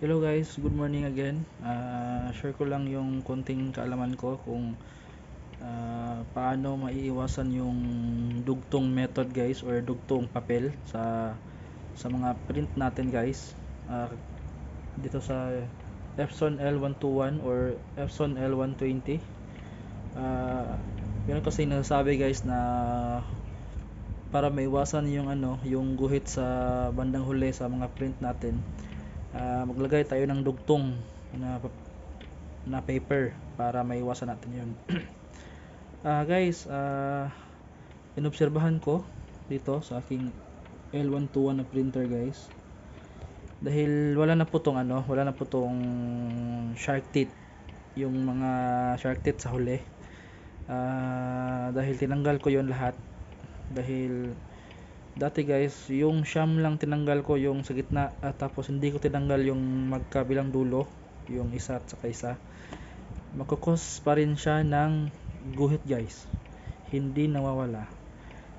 Hello guys, good morning again. Share ko lang yung konting kaalaman ko kung paano maiiwasan yung dugtong method guys or dugtong papel sa mga print natin guys. Dito sa Epson L121 or Epson L120. Yun kasi nasasabi guys na para maiwasan yung yung guhit sa bandang huli sa mga print natin. Maglagay tayo ng dugtong na paper para maiwasan natin yun. Guys, inobserbahan ko dito sa aking L121 na printer guys, dahil wala na po tong shark teeth, yung mga shark teeth sa huli. Dahil tinanggal ko yon lahat, dahil dati guys yung siyam lang tinanggal ko yung sa gitna, at tapos hindi ko tinanggal yung magkabilang dulo, yung isa at saka isa. Makukos pa rin siya ng guhit guys, hindi nawawala.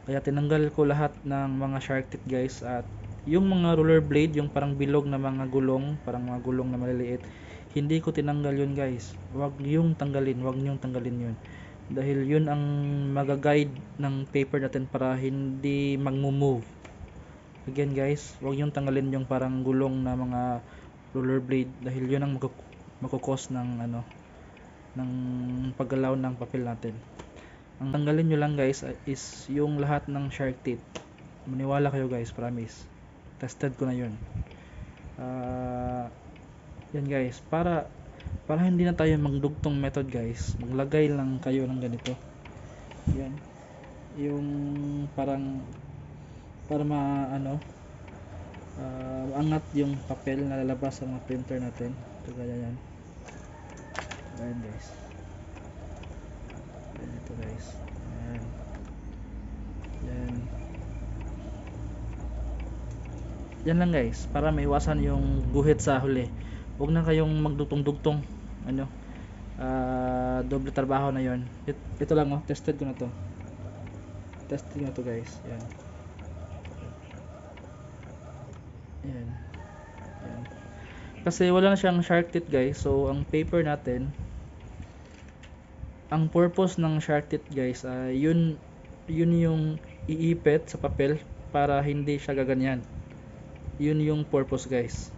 Kaya tinanggal ko lahat ng mga shark teeth guys, at yung mga roller blade, yung parang bilog na mga gulong, parang mga gulong na maliliit, hindi ko tinanggal yun guys. Wag niyong tanggalin yun, dahil yun ang magaguide ng paper natin para hindi mag-move. Again guys, wag niyong tanggalin yung parang gulong na mga roller blade, dahil yun ang makukos ng ng paggalaw ng papel natin. Ang tanggalin nyo lang guys is yung lahat ng shark teeth. Maniwala kayo guys, promise. Tested ko na yun. Yan guys, para hindi na tayo magdugtong method guys, maglagay lang kayo ng ganito. Yan. Yung parang para maangat yung papel na lalabas sa mga printer natin. Ito kaya yan. Ayan guys. Ayan ito guys. Ayan. Yan. Yan lang guys, para maiwasan yung guhit sa huli. Huwag na kayong magdugtong-dugtong. Doble trabaho na yon. Ito lang tested ko na to. Tested na to guys. Yan. Yan. Yan. Kasi wala na siyang shark teeth guys, so ang paper natin, ang purpose ng shark teeth guys, yun yung iipit sa papel para hindi siya gaganyan. Yun yung purpose guys.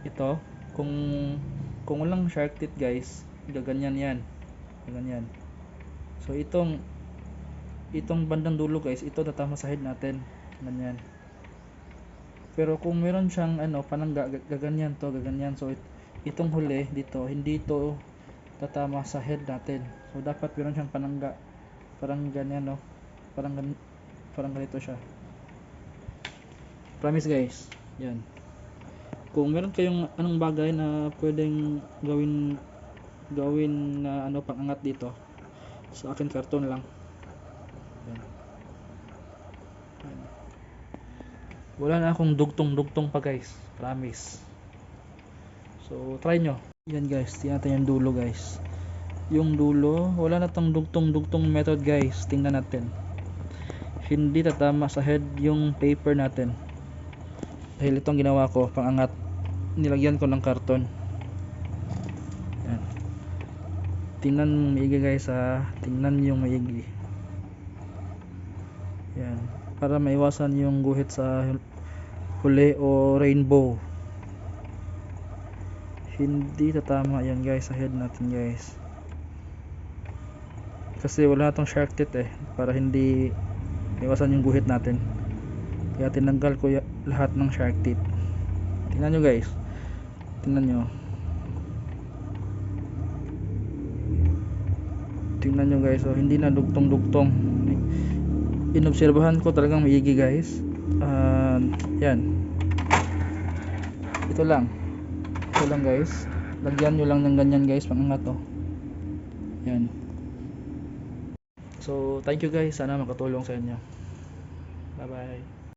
Ito, kung walang shark teeth guys, gaganyan yan, gaganyan. So itong bandang dulo guys, ito tatama sa head natin, ganyan. Pero kung meron siyang panangga, gaganyan to, gaganyan. So itong huli dito, hindi to tatama sa head natin. So dapat meron siyang panangga, parang ganyan parang ganito siya. Promise guys. Yan. Kung meron kayong anong bagay na pwedeng gawin na pangangat dito, sa akin karton lang. Yan. Yan. Wala na akong dugtong pa guys, promise. So try nyo. Yan guys, tingnan natin yung dulo guys. Yung dulo, wala na tong dugtong method guys. Tingnan natin. Hindi tatama sa head yung paper natin. Dahil itong ginawa ko, pangangat, nilagyan ko ng karton. Yan. Tingnan maigi guys tingnan yung maigi. Yan. Para maiwasan yung guhit sa huli o rainbow. Hindi tatama yan guys sa head natin guys. Kasi wala na tong shark teeth para hindi maiwasan yung guhit natin. Kaya tinanggal ko lahat ng shark teeth. Tingnan nyo guys. Tingnan nyo. Tingnan nyo guys. So, hindi na dugtong. Inobserbahan ko talagang maigi guys. Yan. Ito lang guys. Lagyan nyo lang ng ganyan guys. Pangangat Yan. So thank you guys. Sana makatulong sa inyo. Bye bye.